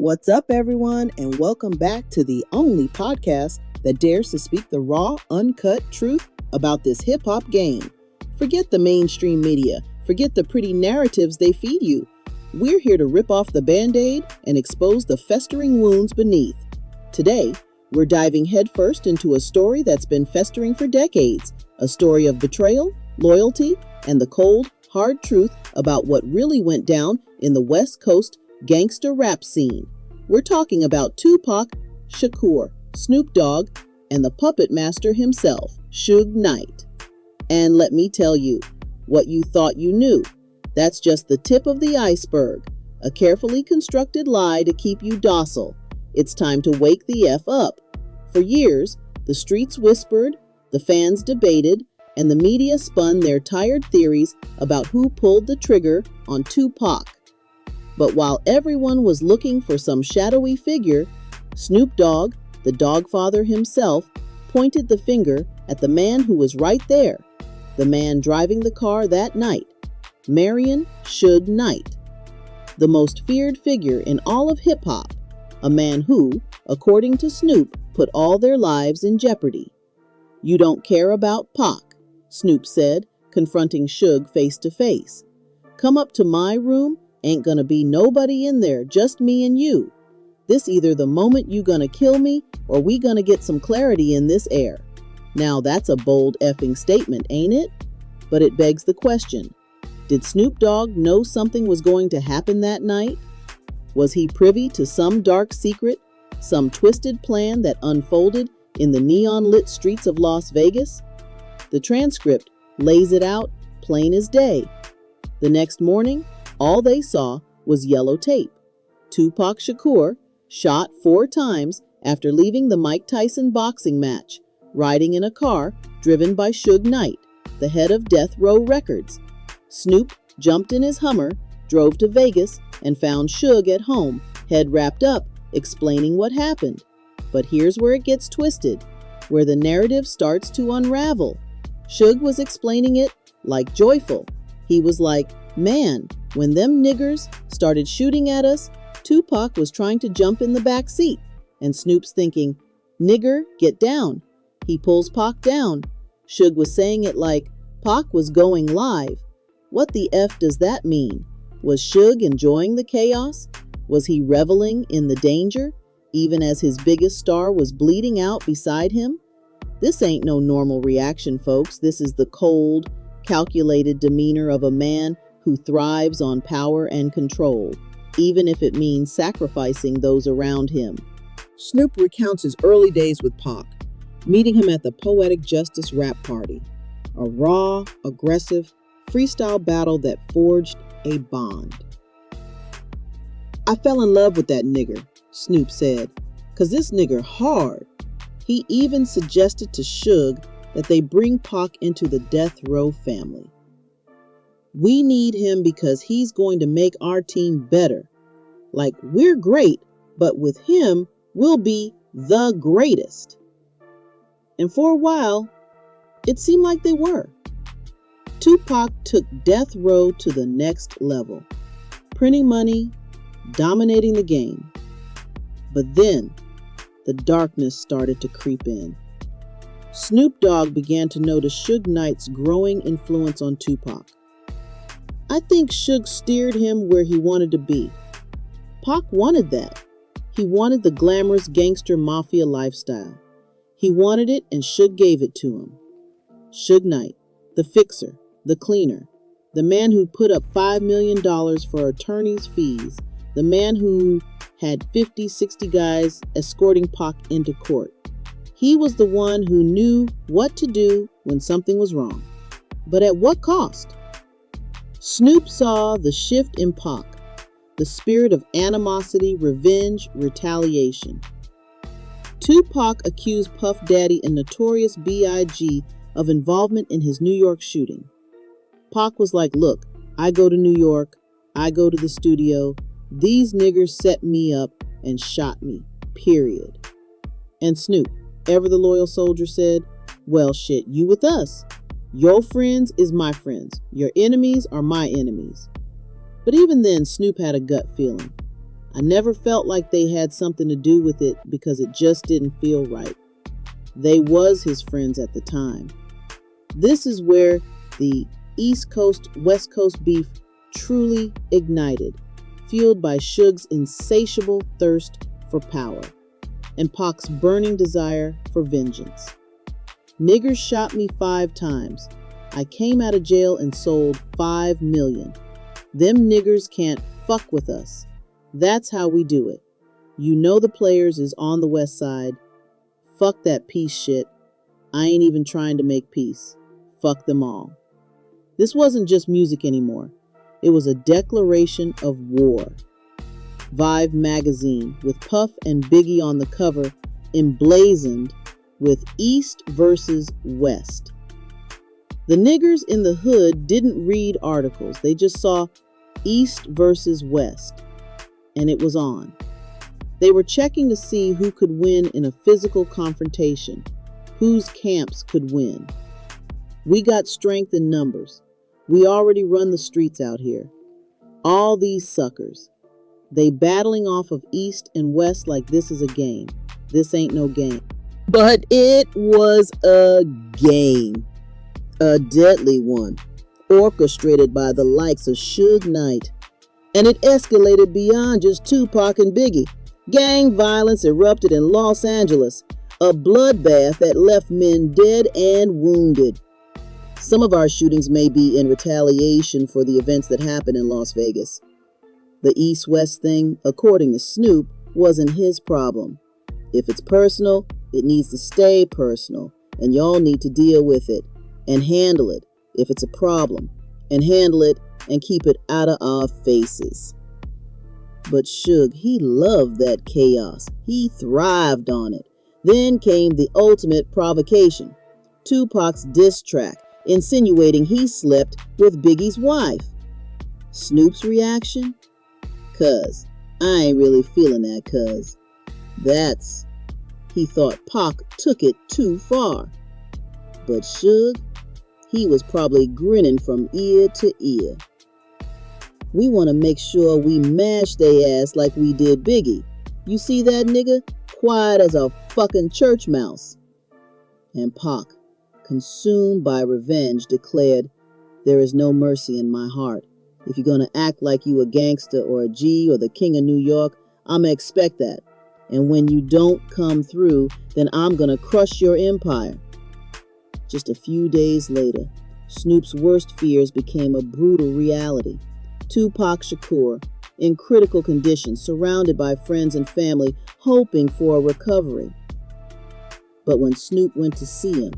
What's up, everyone, and welcome back to the only podcast that dares to speak the raw, uncut truth about this hip-hop game. Forget the mainstream media. Forget the pretty narratives they feed you. We're here to rip off the Band-Aid and expose the festering wounds beneath. Today, we're diving headfirst into a story that's been festering for decades, a story of betrayal, loyalty, and the cold, hard truth about what really went down in the West Coast gangsta rap scene. We're talking about Tupac Shakur, Snoop Dogg, and the puppet master himself, Suge Knight. And let me tell you, what you thought you knew, that's just the tip of the iceberg, a carefully constructed lie to keep you docile. It's time to wake the F up. For years, the streets whispered, the fans debated, and the media spun their tired theories about who pulled the trigger on Tupac. But while everyone was looking for some shadowy figure, Snoop Dogg, the Dogfather himself, pointed the finger at the man who was right there, the man driving the car that night, Marion Suge Knight, the most feared figure in all of hip-hop, a man who, according to Snoop, put all their lives in jeopardy. "You don't care about Pac," Snoop said, confronting Suge face to face. "Come up to my room. Ain't gonna be nobody in there, just me and you. This either the moment you gonna kill me or we gonna get some clarity in this air." Now that's a bold effing statement, ain't it? But it begs the question, did Snoop Dogg know something was going to happen that night? Was he privy to some dark secret, some twisted plan that unfolded in the neon-lit streets of Las Vegas? The transcript lays it out plain as day. The next morning, all they saw was yellow tape. Tupac Shakur shot 4 times after leaving the Mike Tyson boxing match, riding in a car driven by Suge Knight, the head of Death Row Records. Snoop jumped in his Hummer, drove to Vegas, and found Suge at home, head wrapped up, explaining what happened. But here's where it gets twisted, where the narrative starts to unravel. Suge was explaining it like joyful. He was like, "Man, when them niggers started shooting at us, Tupac was trying to jump in the back seat." And Snoop's thinking, "Nigger, get down." He pulls Pac down. Suge was saying it like Pac was going live. What the F does that mean? Was Suge enjoying the chaos? Was he reveling in the danger, even as his biggest star was bleeding out beside him? This ain't no normal reaction, folks. This is the cold, calculated demeanor of a man who thrives on power and control, even if it means sacrificing those around him. Snoop recounts his early days with Pac, meeting him at the Poetic Justice rap party, a raw, aggressive, freestyle battle that forged a bond. "I fell in love with that nigger," Snoop said, "'cause this nigger hard." He even suggested to Suge that they bring Pac into the Death Row family. "We need him because he's going to make our team better. Like, we're great, but with him, we'll be the greatest." And for a while, it seemed like they were. Tupac took Death Row to the next level, printing money, dominating the game. But then, the darkness started to creep in. Snoop Dogg began to notice Suge Knight's growing influence on Tupac. "I think Suge steered him where he wanted to be. Pac wanted that. He wanted the glamorous gangster mafia lifestyle. He wanted it and Suge gave it to him. Suge Knight, the fixer, the cleaner, the man who put up $5 million for attorney's fees, the man who had 50, 60 guys escorting Pac into court. He was the one who knew what to do when something was wrong. But at what cost? Snoop saw the shift in Pac, the spirit of animosity, revenge, retaliation. Tupac accused Puff Daddy and Notorious B.I.G. of involvement in his New York shooting. Pac was like, "Look, I go to New York, I go to the studio, these niggers set me up and shot me, period." And Snoop, ever the loyal soldier, said, "Well, shit, you with us. Your friends is my friends. Your enemies are my enemies." But even then, Snoop had a gut feeling. I never felt like they had something to do with it because it just didn't feel right. They was his friends at the time. This is where the East Coast, West Coast beef truly ignited, fueled by Suge's insatiable thirst for power and Pac's burning desire for vengeance. Niggers shot me 5 times. I came out of jail and sold 5 million. Them niggers can't fuck with us. That's how we do it. You know the players is on the west side. Fuck that peace shit. I ain't even trying to make peace. Fuck them all. This wasn't just music anymore. It was a declaration of war. Vibe magazine, with Puff and Biggie on the cover, emblazoned with East versus West. The niggers in the hood didn't read articles. They just saw East versus West, and it was on. They were checking to see who could win in a physical confrontation, whose camps could win. We got strength in numbers. We already run the streets out here. All these suckers, they battling off of East and West like this is a game. This ain't no game. But it was a game. A deadly one, orchestrated by the likes of Suge Knight. And it escalated beyond just Tupac and Biggie. Gang violence erupted in Los Angeles, a bloodbath that left men dead and wounded. Some of our shootings may be in retaliation for the events that happened in Las Vegas. The East-West thing, according to Snoop, wasn't his problem. If it's personal, it needs to stay personal, and y'all need to deal with it and handle it if it's a problem, and handle it and keep it out of our faces. But Suge, he loved that chaos. He thrived on it. Then came the ultimate provocation, Tupac's diss track, insinuating he slept with Biggie's wife. Snoop's reaction? Cuz, I ain't really feeling that, cuz. He thought Pac took it too far. But Suge, he was probably grinning from ear to ear. We want to make sure we mash they ass like we did Biggie. You see that nigga? Quiet as a fucking church mouse. And Pac, consumed by revenge, declared, "There is no mercy in my heart. If you're gonna act like you a gangster or a G or the king of New York, I'ma expect that. And when you don't come through, then I'm gonna crush your empire." Just a few days later, Snoop's worst fears became a brutal reality. Tupac Shakur, in critical condition, surrounded by friends and family, hoping for a recovery. But when Snoop went to see him,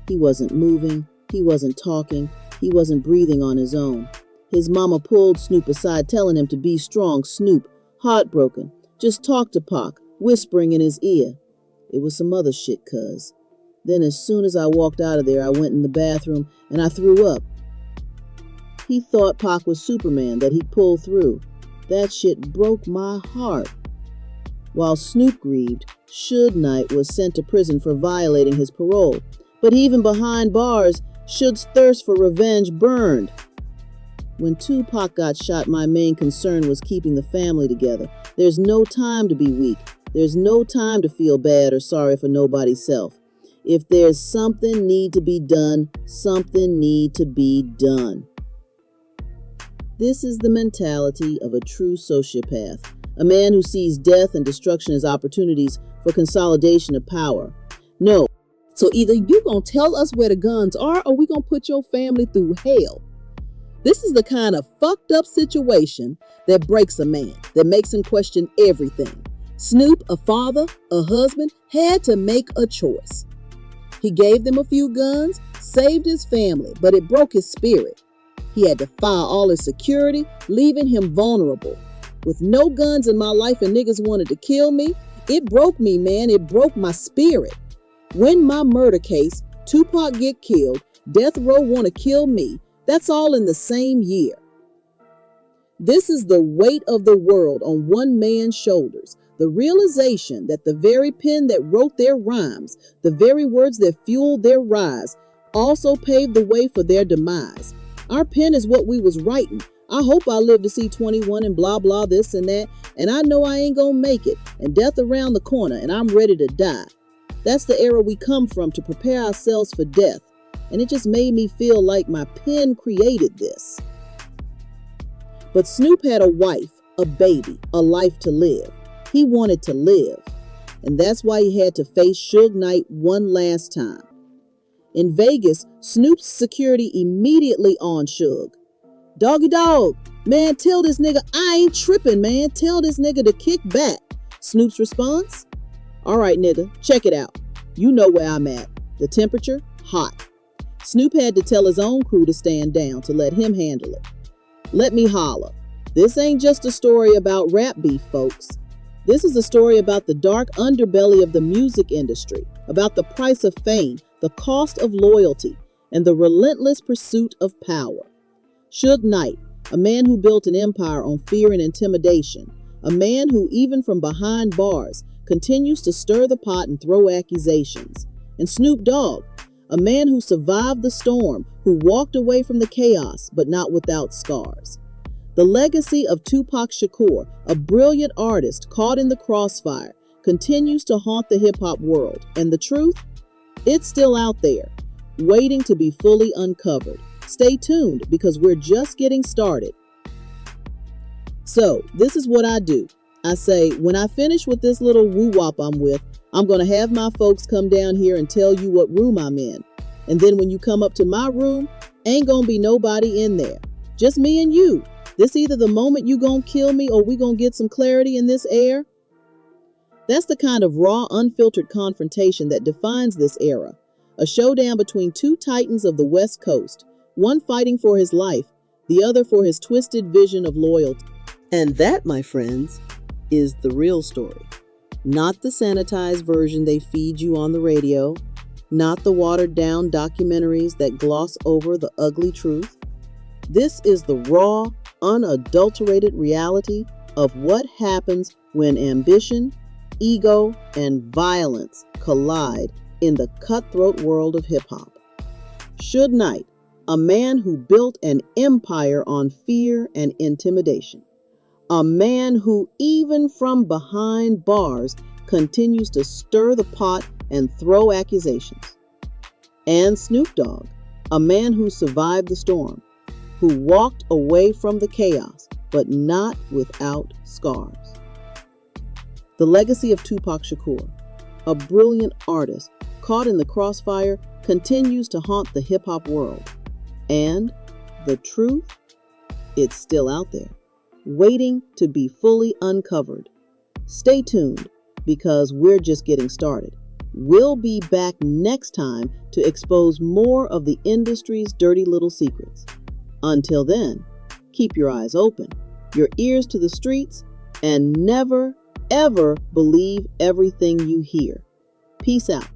he wasn't moving, he wasn't talking, he wasn't breathing on his own. His mama pulled Snoop aside, telling him to be strong. Snoop, heartbroken, just talked to Pac, whispering in his ear. It was some other shit, cuz. Then as soon as I walked out of there, I went in the bathroom and I threw up. He thought Pac was Superman, that he'd pull through. That shit broke my heart. While Snoop grieved, Suge Knight was sent to prison for violating his parole. But even behind bars, Suge's thirst for revenge burned. When Tupac got shot, my main concern was keeping the family together. There's no time to be weak. There's no time to feel bad or sorry for nobody's self. If there's something need to be done, something need to be done. This is the mentality of a true sociopath, a man who sees death and destruction as opportunities for consolidation of power. No. So either you gonna tell us where the guns are or we gonna put your family through hell. This is the kind of fucked up situation that breaks a man, that makes him question everything. Snoop, a father, a husband, had to make a choice. He gave them a few guns, saved his family, but it broke his spirit. He had to fire all his security, leaving him vulnerable. With no guns in my life and niggas wanted to kill me, it broke me, man. It broke my spirit. When my murder case, Tupac get killed, Death Row want to kill me, that's all in the same year. This is the weight of the world on one man's shoulders. The realization that the very pen that wrote their rhymes, the very words that fueled their rise, also paved the way for their demise. Our pen is what we was writing. I hope I live to see 21 and blah, blah, this and that. And I know I ain't gonna make it. And death around the corner and I'm ready to die. That's the era we come from to prepare ourselves for death. And it just made me feel like my pen created this. But Snoop had a wife, a baby, a life to live. He wanted to live. And that's why he had to face Suge Knight one last time. In Vegas, Snoop's security immediately on Suge. Doggy dog, man, tell this nigga I ain't tripping, man. Tell this nigga to kick back. Snoop's response? All right, nigga, check it out. You know where I'm at. The temperature, hot. Snoop had to tell his own crew to stand down to let him handle it. Let me holler. This ain't just a story about rap beef, folks. This is a story about the dark underbelly of the music industry, about the price of fame, the cost of loyalty, and the relentless pursuit of power. Suge Knight, a man who built an empire on fear and intimidation, a man who, even from behind bars, continues to stir the pot and throw accusations. And Snoop Dogg, a man who survived the storm, who walked away from the chaos, but not without scars. The legacy of Tupac Shakur, a brilliant artist caught in the crossfire, continues to haunt the hip-hop world. And the truth? It's still out there, waiting to be fully uncovered. Stay tuned because we're just getting started. So, this is what I do. I say, when I finish with this little woo-wop I'm with, I'm going to have my folks come down here and tell you what room I'm in. And then when you come up to my room, ain't going to be nobody in there. Just me and you. This either the moment you going to kill me or we going to get some clarity in this air. That's the kind of raw, unfiltered confrontation that defines this era. A showdown between two titans of the West Coast, one fighting for his life, the other for his twisted vision of loyalty. And that, my friends, is the real story. Not the sanitized version they feed you on the radio, not the watered-down documentaries that gloss over the ugly truth. This is the raw, unadulterated reality of what happens when ambition, ego, and violence collide in the cutthroat world of hip-hop. Suge Knight, a man who built an empire on fear and intimidation. A man who, even from behind bars, continues to stir the pot and throw accusations. And Snoop Dogg, a man who survived the storm, who walked away from the chaos, but not without scars. The legacy of Tupac Shakur, a brilliant artist caught in the crossfire, continues to haunt the hip-hop world. And the truth, it's still out there, waiting to be fully uncovered. Stay tuned, because we're just getting started. We'll be back next time to expose more of the industry's dirty little secrets. Until then, keep your eyes open, your ears to the streets, and never, ever believe everything you hear. Peace out.